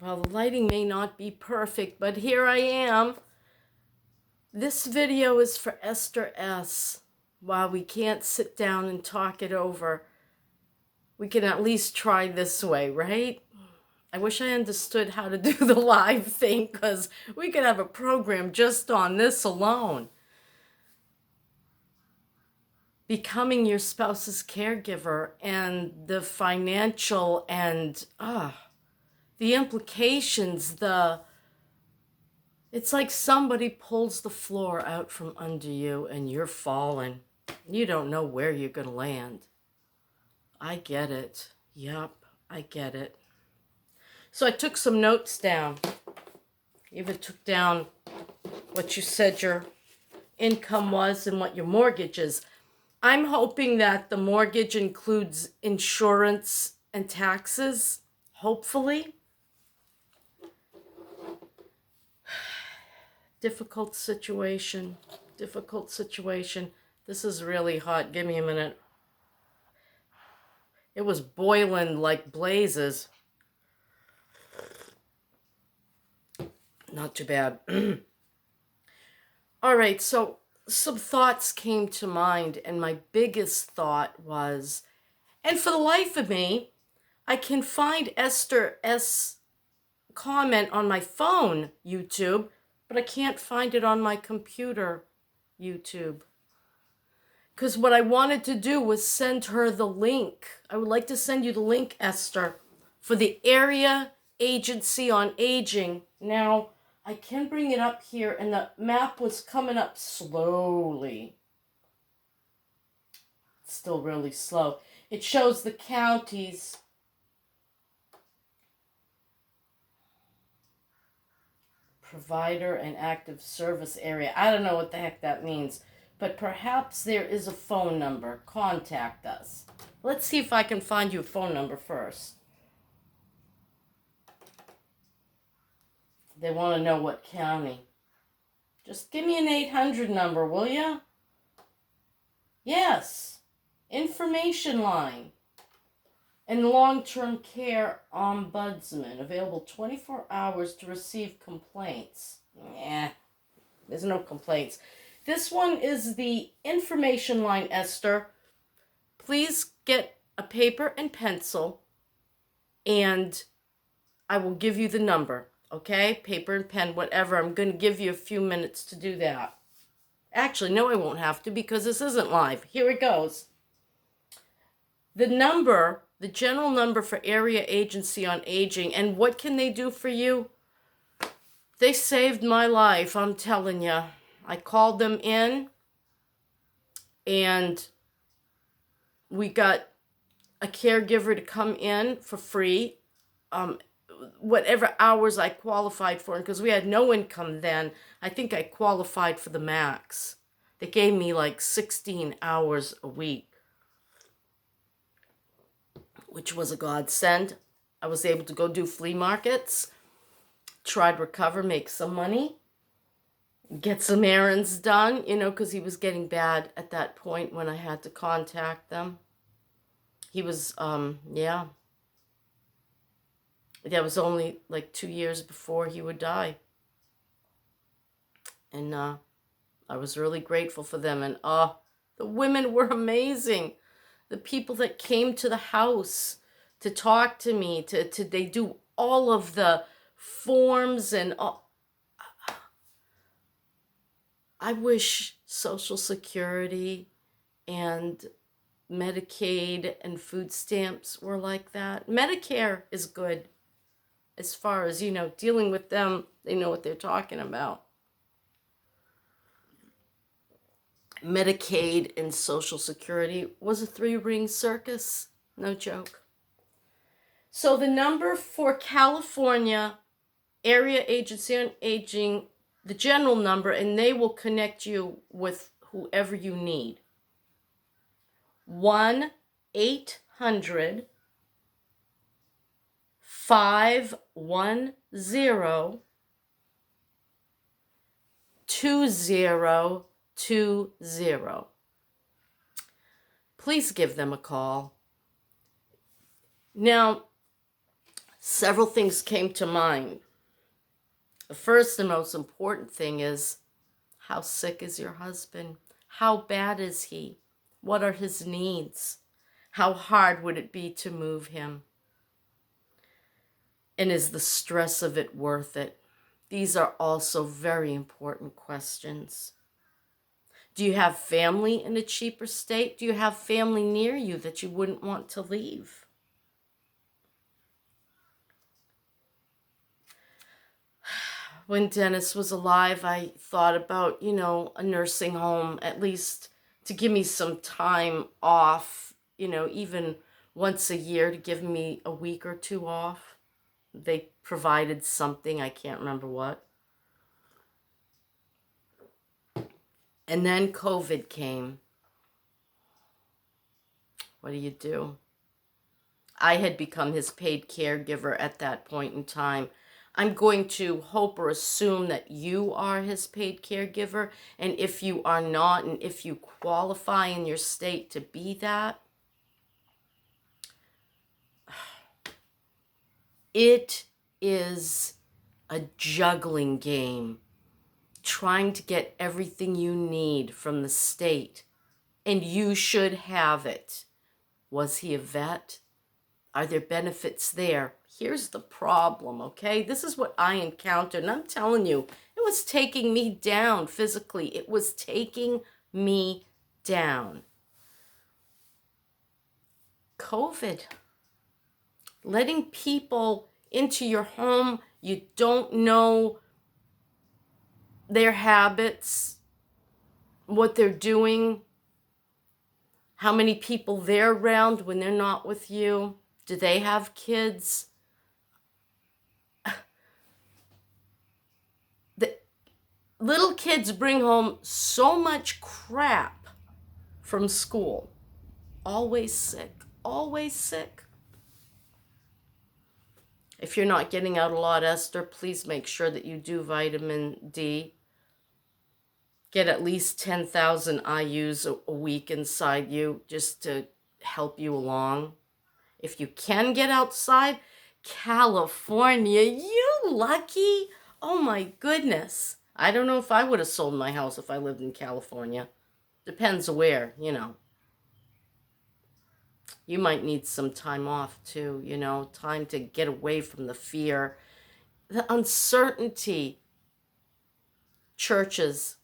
Well, the lighting may not be perfect, but here I am. This video is for Esther S. While we can't sit down and talk it over, we can at least try this way, right? I wish I understood how to do the live thing, because we could have a program just on this alone. Becoming your spouse's caregiver and the financial and the implications, it's like somebody pulls the floor out from under you and you're falling. You don't know where you're going to land. I get it. Yup, I get it. So I took some notes down. Even took down what you said your income was and what your mortgage is. I'm hoping that the mortgage includes insurance and taxes, hopefully. Difficult situation. This is really hot. Give me a minute. It was boiling like blazes. Not too bad. All right, so some thoughts came to mind, and my biggest thought was, and for the life of me, I can find Esther S comment on my phone YouTube, but I can't find it on my computer YouTube. Because what I wanted to do was send her the link. I would like to send you the link, Esther, for the Area Agency on Aging. Now, I can bring it up here, and the map was coming up slowly. It's still really slow. It shows the counties. Provider and active service area. I don't know what the heck that means, but perhaps there is a phone number. Contact us. Let's see if I can find you a phone number first. They want to know what county. Just give me an 800 number, will ya? Yes. Information line. And long-term care ombudsman. Available 24 hours to receive complaints. There's no complaints. This one is the information line, Esther. Please get a paper and pencil, and I will give you the number. Okay, paper and pen, whatever. I'm going to give you a few minutes to do that. Actually, no, I won't have to, because this isn't live. Here it goes. The number, the general number for Area Agency on Aging, and what can they do for you? They saved my life, I'm telling you. I called them in, and we got a caregiver to come in for free. Whatever hours I qualified for, because we had no income then, I think I qualified for the max. They gave me like 16 hours a week, which was a godsend. I was able to go do flea markets, try to recover, make some money, get some errands done, because he was getting bad at that point when I had to contact them. He was, That was only like 2 years before he would die. And I was really grateful for them. And the women were amazing. The people that came to the house to talk to me, they do all of the forms and all. I wish Social Security and Medicaid and food stamps were like that. Medicare is good. As far as, dealing with them, they know what they're talking about. Medicaid and Social Security was a 3-ring circus. No joke. So the number for California Area Agency on Aging, the general number, and they will connect you with whoever you need. 1-800 510 2020. Please give them a call. Now, several things came to mind. The first and most important thing is, how sick is your husband? How bad is he? What are his needs? How hard would it be to move him? And is the stress of it worth it? These are also very important questions. Do you have family in a cheaper state? Do you have family near you that you wouldn't want to leave? When Dennis was alive, I thought about, a nursing home, at least to give me some time off, even once a year, to give me a week or two off. They provided something, I can't remember what. And then COVID came. What do? I had become his paid caregiver at that point in time. I'm going to hope or assume that you are his paid caregiver. And if you are not, and if you qualify in your state to be that, it is a juggling game, trying to get everything you need from the state. And you should have it. Was he a vet? Are there benefits there? Here's the problem, okay? This is what I encountered, and I'm telling you, it was taking me down physically. It was taking me down. COVID. Letting people into your home, you don't know their habits, what they're doing, how many people they're around when they're not with you. Do they have kids? The little kids bring home so much crap from school. Always sick, always sick. If you're not getting out a lot, Esther, please make sure that you do vitamin D. Get at least 10,000 IUs a week inside you just to help you along. If you can get outside, California, you lucky. Oh my goodness. I don't know if I would have sold my house if I lived in California. Depends where, You might need some time off too, time to get away from the fear, the uncertainty. Churches.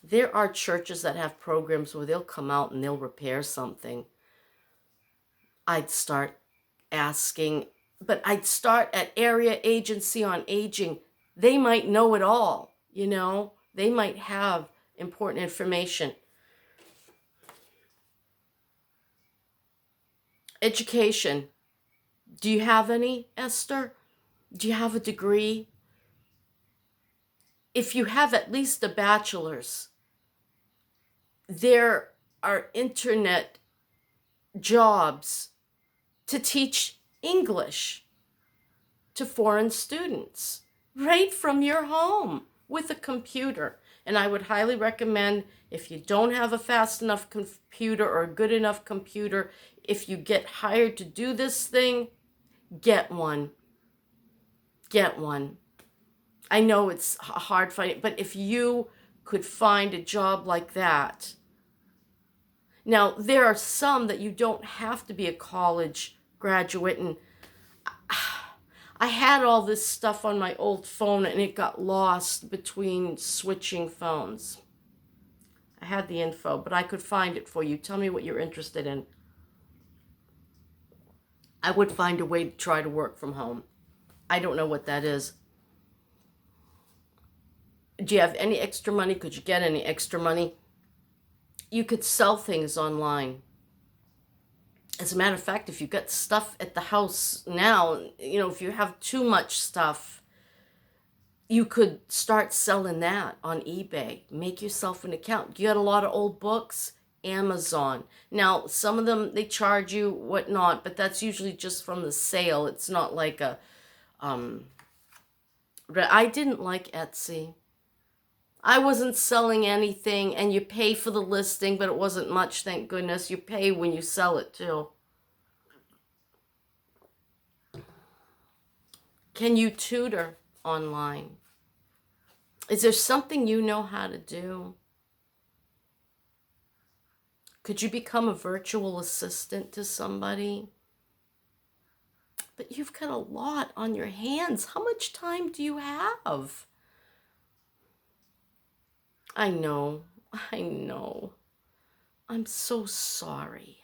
There are churches that have programs where they'll come out and they'll repair something. I'd start asking, but I'd start at Area Agency on Aging. They might know it all, They might have important information. Education. Do you have any, Esther? Do you have a degree? If you have at least a bachelor's, there are internet jobs to teach English to foreign students right from your home with a computer. And I would highly recommend, if you don't have a fast enough computer or a good enough computer, if you get hired to do this thing, get one. Get one. I know it's hard finding, but if you could find a job like that. Now, there are some that you don't have to be a college graduate, and I had all this stuff on my old phone and it got lost between switching phones. I had the info, but I could find it for you. Tell me what you're interested in. I would find a way to try to work from home. I don't know what that is. Do you have any extra money? Could you get any extra money? You could sell things online. As a matter of fact, if you've got stuff at the house now, if you have too much stuff, you could start selling that on eBay. Make yourself an account. You got a lot of old books? Amazon. Now, some of them, they charge you whatnot, but that's usually just from the sale. It's not like I didn't like Etsy. I wasn't selling anything, and you pay for the listing, but it wasn't much, thank goodness. You pay when you sell it, too. Can you tutor online? Is there something you know how to do? Could you become a virtual assistant to somebody? But you've got a lot on your hands. How much time do you have? I know. I know. I'm so sorry.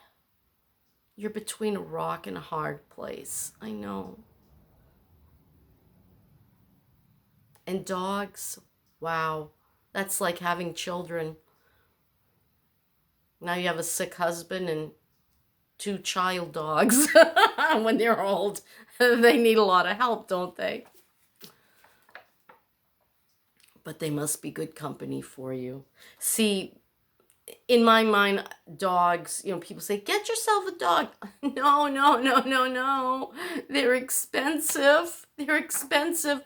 You're between a rock and a hard place. I know. And dogs, wow, that's like having children. Now you have a sick husband and 2 child dogs. When they're old, they need a lot of help, don't they? But they must be good company for you. See, in my mind, dogs, people say, get yourself a dog. No, no, no, no, no. They're expensive. They're expensive.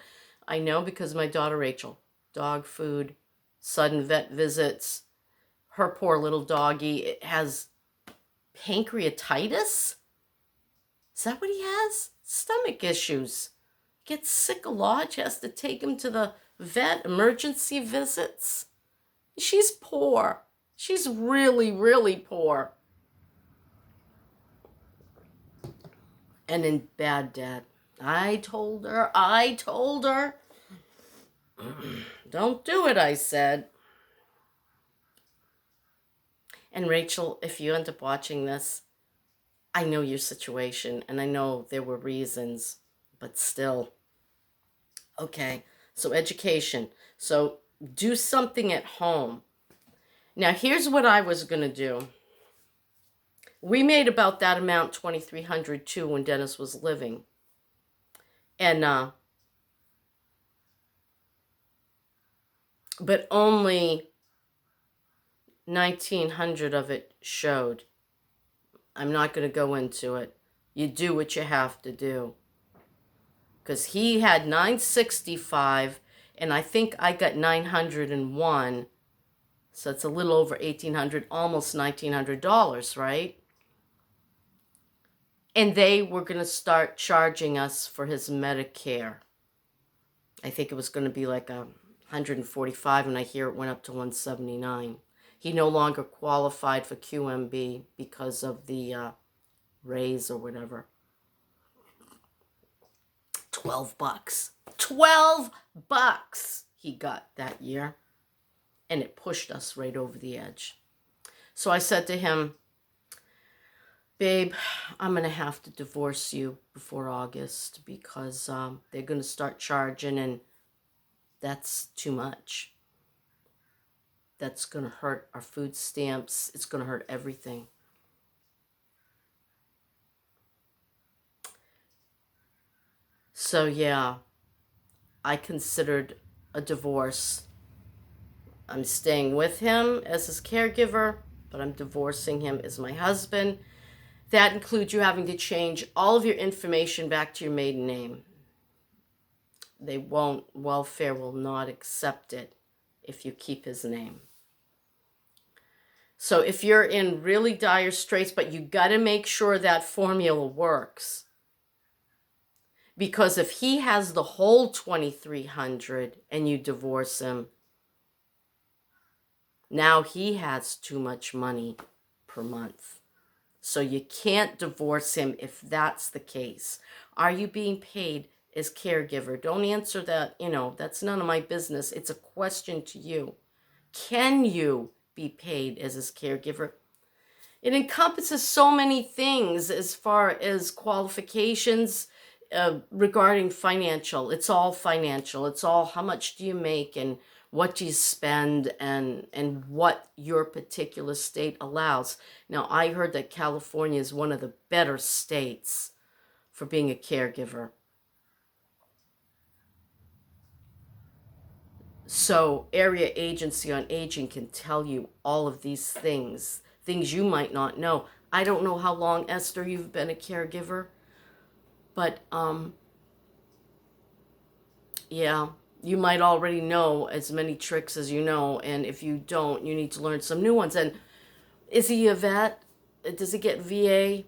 I know, because my daughter Rachel, dog food, sudden vet visits. Her poor little doggy has pancreatitis. Is that what he has? Stomach issues. Gets sick a lot. She has to take him to the vet, emergency visits. She's poor. She's really, really poor. And in bad debt. I told her. Don't do it, I said. And Rachel, if you end up watching this, I know your situation, and I know there were reasons, but still. Okay, so education. So do something at home. Now, here's what I was going to do. We made about that amount, $2,300 too, when Dennis was living. And, but only 1,900 of it showed. I'm not going to go into it. You do what you have to do. Because he had 965, and I think I got 901. So it's a little over $1,800, almost $1,900, right? And they were going to start charging us for his Medicare. I think it was going to be like 145, and I hear it went up to 179. He no longer qualified for QMB because of the raise or whatever. $12. $12 he got that year. And it pushed us right over the edge. So I said to him, babe, I'm going to have to divorce you before August because they're going to start charging, and that's too much. That's going to hurt our food stamps. It's going to hurt everything. So yeah, I considered a divorce. I'm staying with him as his caregiver, but I'm divorcing him as my husband. That includes you having to change all of your information back to your maiden name. They won't, welfare will not accept it if you keep his name. So if you're in really dire straits, but you got to make sure that formula works. Because if he has the whole $2,300 and you divorce him, now he has too much money per month. So you can't divorce him if that's the case. Are you being paid as caregiver? Don't answer that, that's none of my business. It's a question to you. Can you be paid as his caregiver? It encompasses so many things as far as qualifications regarding financial. It's all financial. It's all how much do you make and what do you spend and what your particular state allows. Now, I heard that California is one of the better states for being a caregiver. So Area Agency on Aging can tell you all of these things you might not know. I don't know how long, Esther, you've been a caregiver, but yeah, you might already know as many tricks as you know, and if you don't, you need to learn some new ones. And is he a vet? Does he get VA?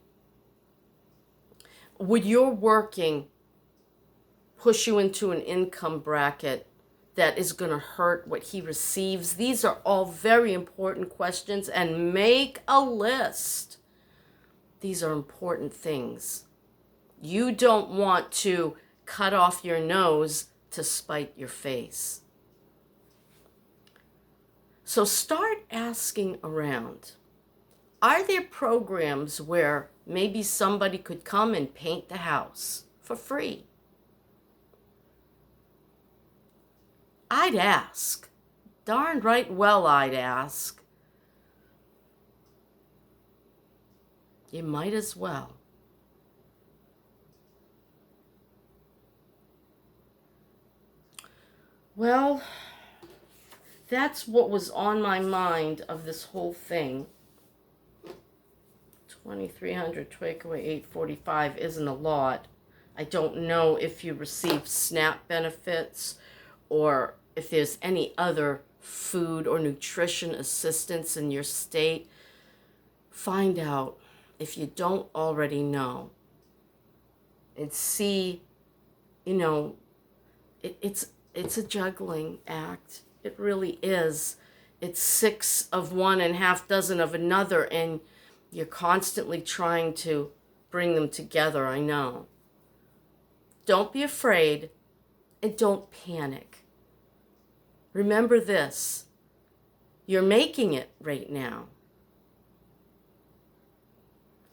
When you're working push you into an income bracket that is going to hurt what he receives? These are all very important questions, and make a list. These are important things. You don't want to cut off your nose to spite your face. So start asking around. Are there programs where maybe somebody could come and paint the house for free? I'd ask. Darn right well I'd ask. You might as well. Well, that's what was on my mind of this whole thing. 2,300 take away 845 isn't a lot. I don't know if you receive SNAP benefits or if there's any other food or nutrition assistance in your state. Find out if you don't already know. And see, it's a juggling act. It really is. It's 6 of one and half dozen of another, and you're constantly trying to bring them together, I know. Don't be afraid, and don't panic. Remember this. You're making it right now.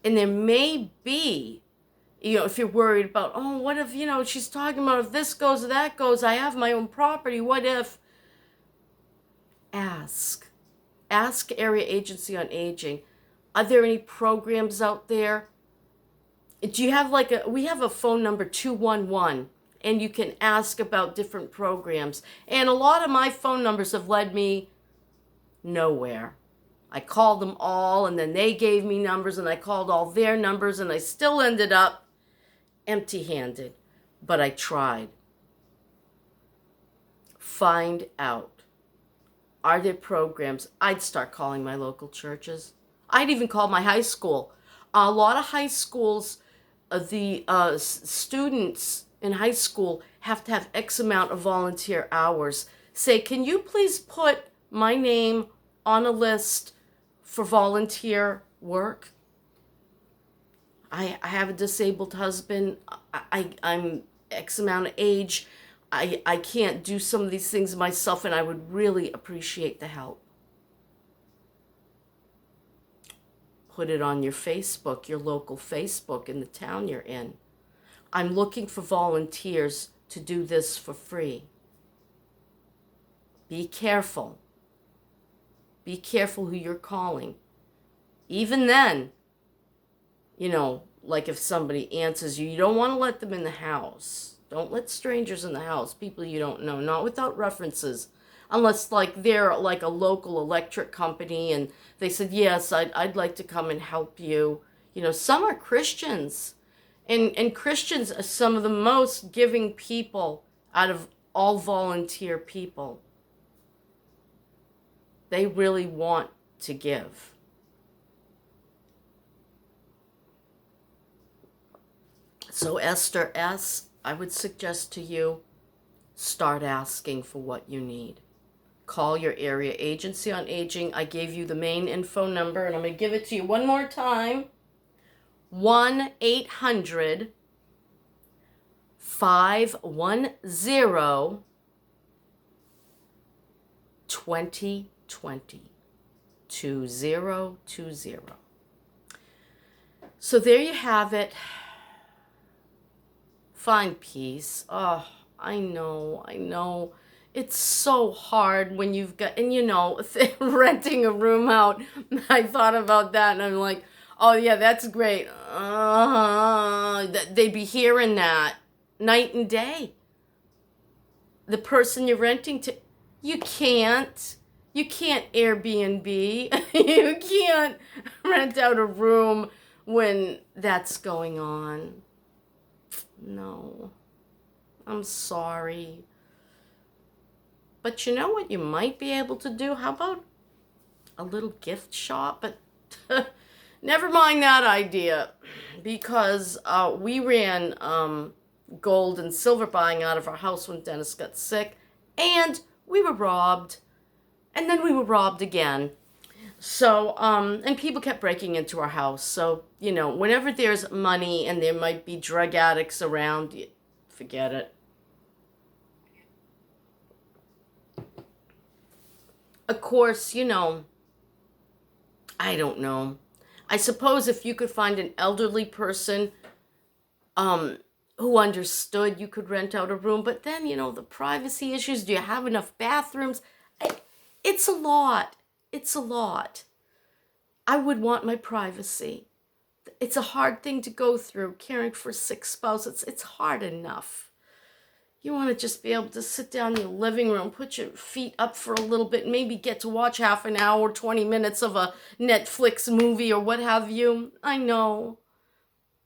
And there may be, if you're worried about, oh, what if, she's talking about if this goes or that goes, I have my own property, what if? Ask Area Agency on Aging, are there any programs out there? Do you have we have a phone number 211, and you can ask about different programs. And a lot of my phone numbers have led me nowhere. I called them all, and then they gave me numbers, and I called all their numbers, and I still ended up empty-handed. But I tried. Find out. Are there programs? I'd start calling my local churches. I'd even call my high school. A lot of high schools, the students in high school have to have X amount of volunteer hours. Say, can you please put my name on a list for volunteer work? I have a disabled husband. I'm X amount of age. I can't do some of these things myself, and I would really appreciate the help. Put it on your Facebook, your local Facebook in the town you're in. I'm looking for volunteers to do this for free. Be careful. Be careful who you're calling. Even then, like if somebody answers you, you don't want to let them in the house. Don't let strangers in the house, people you don't know, not without references. Unless they're like a local electric company and they said, yes, I'd like to come and help you. Some are Christians. And Christians are some of the most giving people out of all volunteer people. They really want to give. So Esther S, I would suggest to you, start asking for what you need. Call your area agency on aging. I gave you the main info number, and I'm going to give it to you one more time. 1-800-510-2020. 2020. So there you have it. Find peace. Oh, I know. It's so hard when you've got, and renting a room out. I thought about that, and I'm like, oh yeah, that's great. They'd be hearing that night and day. The person you're renting to, you can't Airbnb. You can't rent out a room when that's going on. No, I'm sorry. But you know what you might be able to do? How about a little gift shop? But never mind that idea, because we ran gold and silver buying out of our house when Dennis got sick. And we were robbed. And then we were robbed again. So, and people kept breaking into our house. So, whenever there's money and there might be drug addicts around, forget it. Of course, I don't know. I suppose if you could find an elderly person who understood, you could rent out a room. But then, the privacy issues. Do you have enough bathrooms? It's a lot. It's a lot. I would want my privacy. It's a hard thing to go through, caring for a sick spouse. It's hard enough. You want to just be able to sit down in your living room, put your feet up for a little bit, maybe get to watch half an hour, 20 minutes of a Netflix movie or what have you. I know.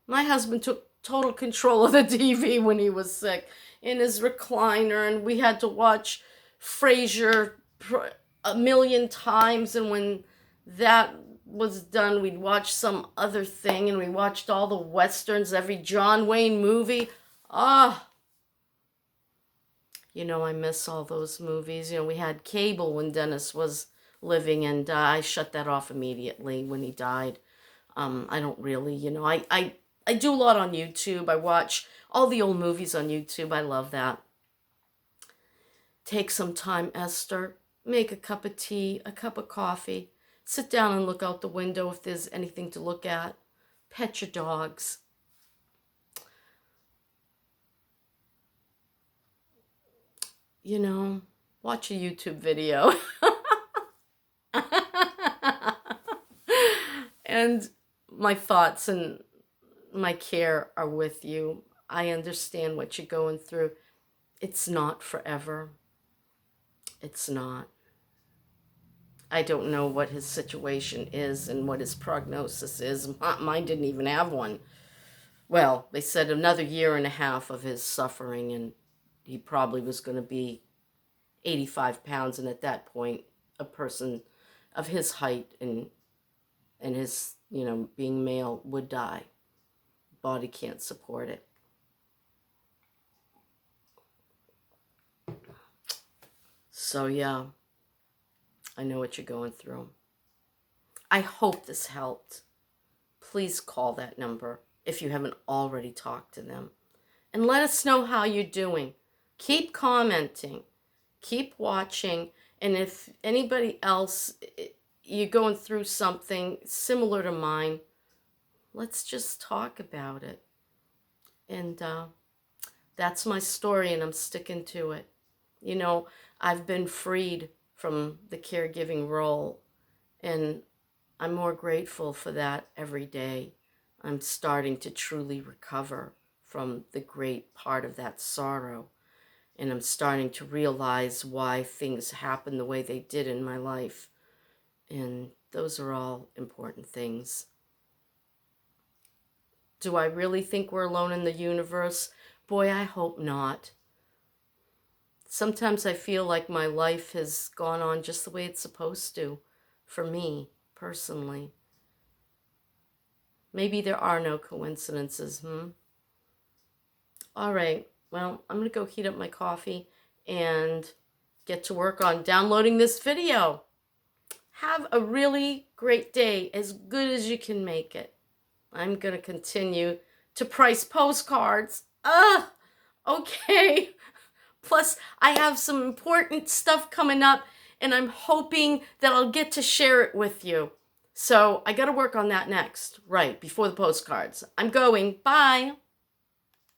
My husband took total control of the TV when he was sick in his recliner, and we had to watch Frasier a million times, and when that was done, we'd watch some other thing, and we watched all the westerns, every John Wayne movie. I miss all those movies. We had cable when Dennis was living, and I shut that off immediately when he died. I don't really, I do a lot on YouTube. I watch all the old movies on YouTube. I love that. Take some time, Esther. Make a cup of tea, a cup of coffee. Sit down and look out the window if there's anything to look at. Pet your dogs. Watch a YouTube video. And my thoughts and my care are with you. I understand what you're going through. It's not forever. It's not. I don't know what his situation is and what his prognosis is. Mine didn't even have one. Well, they said another 1.5 years of his suffering, and he probably was going to be 85 pounds. And at that point, a person of his height and his, being male would die. Body can't support it. So, yeah. I know what you're going through. I hope this helped. Please call that number if you haven't already talked to them. And let us know how you're doing. Keep commenting. Keep watching. And if anybody else, you're going through something similar to mine, let's just talk about it. And that's my story, and I'm sticking to it. I've been freed from the caregiving role, and I'm more grateful for that every day. I'm starting to truly recover from the great part of that sorrow, and I'm starting to realize why things happen the way they did in my life, and those are all important things. Do I really think we're alone in the universe? Boy, I hope not. Sometimes I feel like my life has gone on just the way it's supposed to, for me, personally. Maybe there are no coincidences, All right, well, I'm going to go heat up my coffee and get to work on downloading this video. Have a really great day, as good as you can make it. I'm going to continue to price postcards. Okay. Plus, I have some important stuff coming up, and I'm hoping that I'll get to share it with you. So I got to work on that next, right, before the postcards. I'm going. Bye.